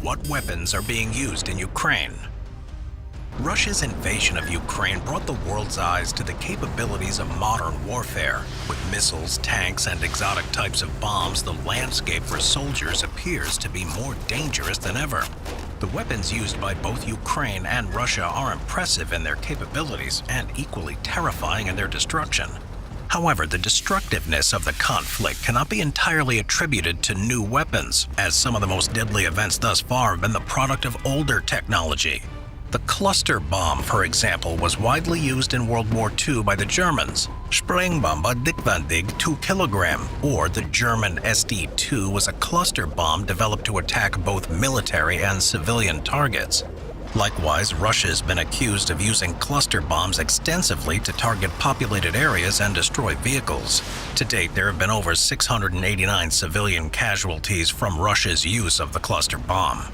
What weapons are being used in Ukraine? Russia's invasion of Ukraine brought the world's eyes to the capabilities of modern warfare. With missiles, tanks, and exotic types of bombs, the landscape for soldiers appears to be more dangerous than ever. The weapons used by both Ukraine and Russia are impressive in their capabilities and equally terrifying in their destruction. However, the destructiveness of the conflict cannot be entirely attributed to new weapons, as some of the most deadly events thus far have been the product of older technology. The cluster bomb, for example, was widely used in World War II by the Germans. Sprengbombe Dickwandig 2 kg, or the German SD-2, was a cluster bomb developed to attack both military and civilian targets. Likewise, Russia's been accused of using cluster bombs extensively to target populated areas and destroy vehicles. To date, there have been over 689 civilian casualties from Russia's use of the cluster bomb.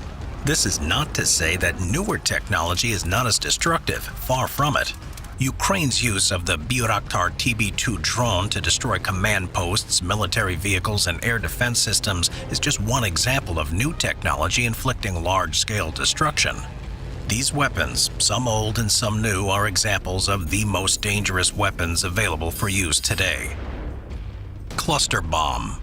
This is not to say that newer technology is not as destructive, far from it. Ukraine's use of the Bayraktar TB2 drone to destroy command posts, military vehicles, and air defense systems is just one example of new technology inflicting large-scale destruction. These weapons, some old and some new, are examples of the most dangerous weapons available for use today. Cluster bomb.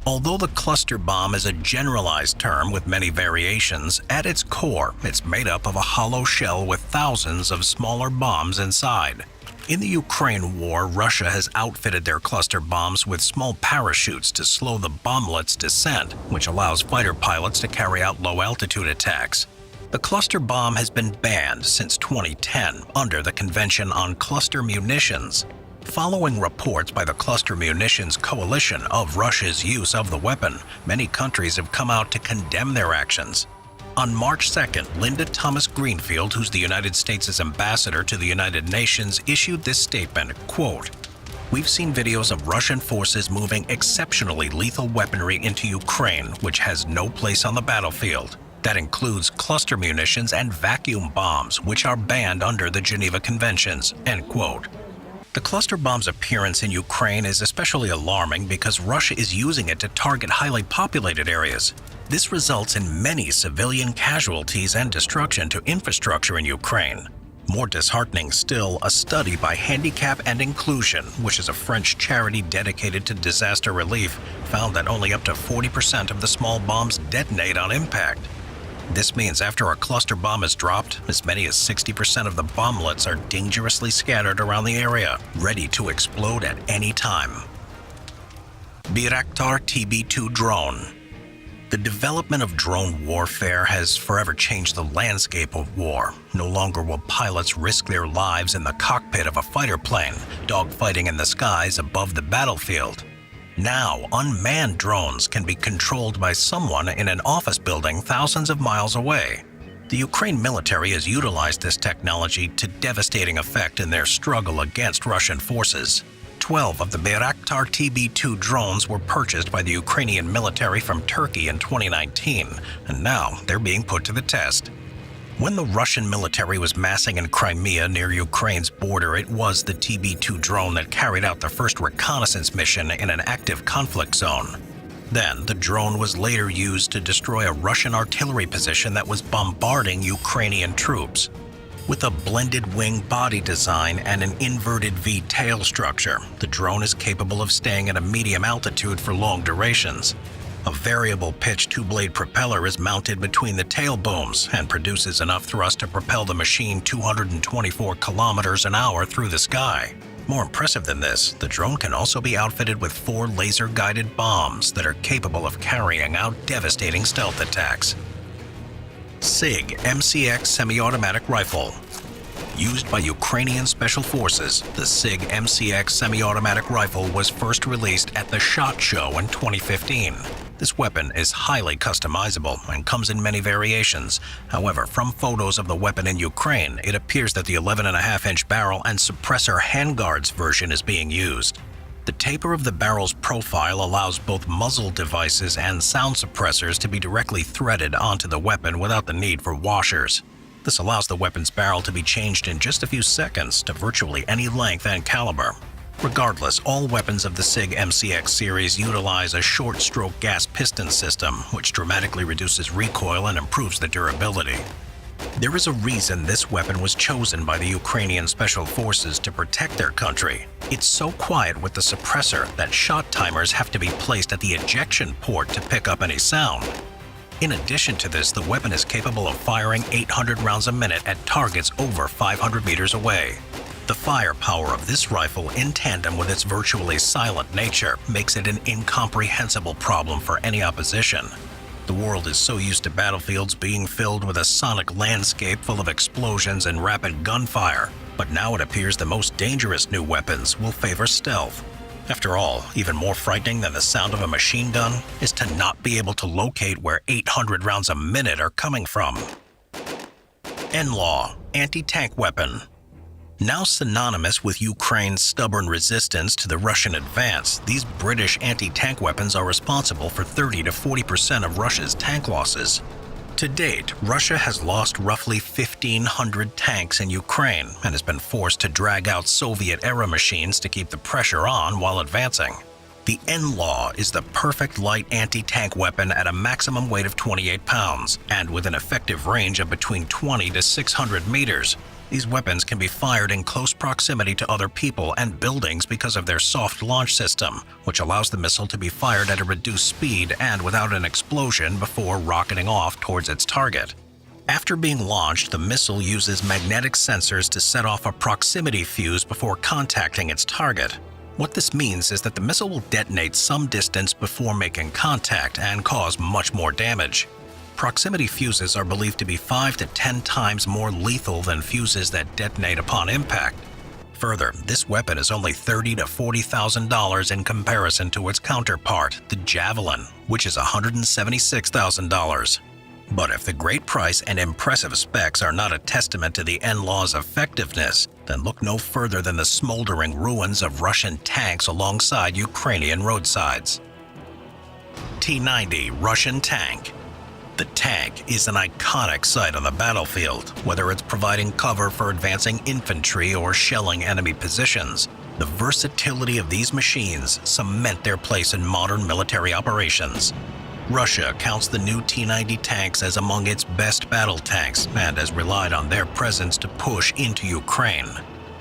Although the cluster bomb is a generalized term with many variations, at its core, it's made up of a hollow shell with thousands of smaller bombs inside. In the Ukraine war, Russia has outfitted their cluster bombs with small parachutes to slow the bomblet's descent, which allows fighter pilots to carry out low-altitude attacks. The cluster bomb has been banned since 2010 under the Convention on Cluster Munitions. Following reports by the Cluster Munitions Coalition of Russia's use of the weapon, many countries have come out to condemn their actions. On March 2nd, Linda Thomas-Greenfield, who's the United States' ambassador to the United Nations, issued this statement, quote, "We've seen videos of Russian forces moving exceptionally lethal weaponry into Ukraine, which has no place on the battlefield. That includes cluster munitions and vacuum bombs, which are banned under the Geneva Conventions," end quote. The cluster bomb's appearance in Ukraine is especially alarming because Russia is using it to target highly populated areas. This results in many civilian casualties and destruction to infrastructure in Ukraine. More disheartening still, a study by Handicap and Inclusion, which is a French charity dedicated to disaster relief, found that only up to 40% of the small bombs detonate on impact. This means after a cluster bomb is dropped, as many as 60% of the bomblets are dangerously scattered around the area, ready to explode at any time. Bayraktar TB2 drone. The development of drone warfare has forever changed the landscape of war. No longer will pilots risk their lives in the cockpit of a fighter plane, dogfighting in the skies above the battlefield. Now, unmanned drones can be controlled by someone in an office building thousands of miles away. The Ukraine military has utilized this technology to devastating effect in their struggle against Russian forces. 12 of the Bayraktar TB2 drones were purchased by the Ukrainian military from Turkey in 2019, and now they're being put to the test. When the Russian military was massing in Crimea near Ukraine's border, it was the TB2 drone that carried out the first reconnaissance mission in an active conflict zone. Then, the drone was later used to destroy a Russian artillery position that was bombarding Ukrainian troops. With a blended wing body design and an inverted V tail structure, the drone is capable of staying at a medium altitude for long durations. A variable pitch two-blade propeller is mounted between the tail booms and produces enough thrust to propel the machine 224 kilometers an hour through the sky. More impressive than this, the drone can also be outfitted with 4 laser-guided bombs that are capable of carrying out devastating stealth attacks. SIG MCX semi-automatic rifle. Used by Ukrainian Special Forces, the SIG MCX semi-automatic rifle was first released at the SHOT Show in 2015. This weapon is highly customizable and comes in many variations. However, from photos of the weapon in Ukraine, it appears that the 11.5-inch barrel and suppressor handguards version is being used. The taper of the barrel's profile allows both muzzle devices and sound suppressors to be directly threaded onto the weapon without the need for washers. This allows the weapon's barrel to be changed in just a few seconds to virtually any length and caliber. Regardless, all weapons of the SIG MCX series utilize a short-stroke gas piston system, which dramatically reduces recoil and improves the durability. There is a reason this weapon was chosen by the Ukrainian Special Forces to protect their country. It's so quiet with the suppressor that shot timers have to be placed at the ejection port to pick up any sound. In addition to this, the weapon is capable of firing 800 rounds a minute at targets over 500 meters away. The firepower of this rifle, in tandem with its virtually silent nature, makes it an incomprehensible problem for any opposition. The world is so used to battlefields being filled with a sonic landscape full of explosions and rapid gunfire, but now it appears the most dangerous new weapons will favor stealth. After all, even more frightening than the sound of a machine gun is to not be able to locate where 800 rounds a minute are coming from. NLAW, anti-tank weapon. Now synonymous with Ukraine's stubborn resistance to the Russian advance, these British anti-tank weapons are responsible for 30 to 40% of Russia's tank losses. To date, Russia has lost roughly 1,500 tanks in Ukraine and has been forced to drag out Soviet-era machines to keep the pressure on while advancing. The NLAW is the perfect light anti-tank weapon at a maximum weight of 28 pounds and with an effective range of between 20 to 600 meters. These weapons can be fired in close proximity to other people and buildings because of their soft launch system, which allows the missile to be fired at a reduced speed and without an explosion before rocketing off towards its target. After being launched, the missile uses magnetic sensors to set off a proximity fuse before contacting its target. What this means is that the missile will detonate some distance before making contact and cause much more damage. Proximity fuses are believed to be 5 to 10 times more lethal than fuses that detonate upon impact. Further, this weapon is only $30,000 to $40,000 in comparison to its counterpart, the Javelin, which is $176,000. But if the great price and impressive specs are not a testament to the NLAW's effectiveness, then look no further than the smoldering ruins of Russian tanks alongside Ukrainian roadsides. T-90 Russian tank. The tank is an iconic sight on the battlefield, whether it's providing cover for advancing infantry or shelling enemy positions. The versatility of these machines cement their place in modern military operations. Russia counts the new T-90 tanks as among its best battle tanks and has relied on their presence to push into Ukraine.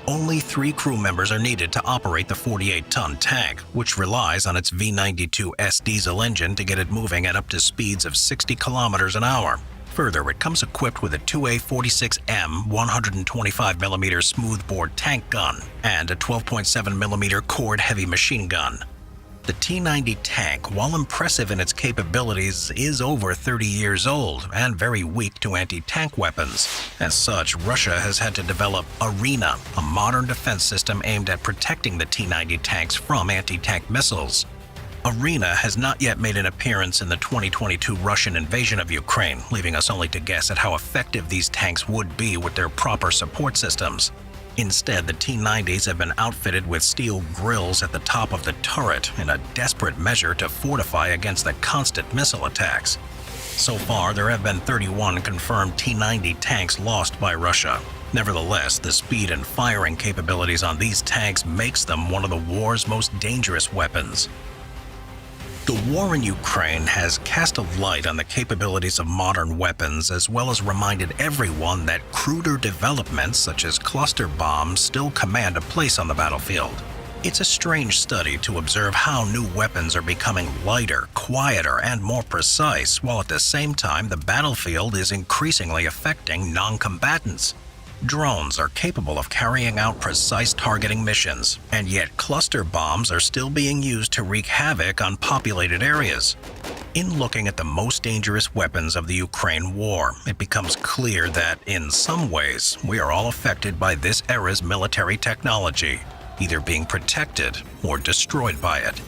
Only 3 crew members are needed to operate the 48-ton tank, which relies on its V92S diesel engine to get it moving at up to speeds of 60 kilometers an hour. Further, it comes equipped with a 2A46M 125mm smoothbore tank gun and a 12.7mm Cord heavy machine gun. The T-90 tank, while impressive in its capabilities, is over 30 years old and very weak to anti-tank weapons. As such, Russia has had to develop Arena, a modern defense system aimed at protecting the T-90 tanks from anti-tank missiles. Arena has not yet made an appearance in the 2022 Russian invasion of Ukraine, leaving us only to guess at how effective these tanks would be with their proper support systems. Instead, the T-90s have been outfitted with steel grills at the top of the turret in a desperate measure to fortify against the constant missile attacks. So far, there have been 31 confirmed T-90 tanks lost by Russia. Nevertheless, the speed and firing capabilities on these tanks makes them one of the war's most dangerous weapons. The war in Ukraine has cast a light on the capabilities of modern weapons, as well as reminded everyone that cruder developments such as cluster bombs still command a place on the battlefield. It's a strange study to observe how new weapons are becoming lighter, quieter, and more precise, while at the same time the battlefield is increasingly affecting non-combatants. Drones are capable of carrying out precise targeting missions, and yet cluster bombs are still being used to wreak havoc on populated areas. In looking at the most dangerous weapons of the Ukraine war, it becomes clear that, in some ways, we are all affected by this era's military technology, either being protected or destroyed by it.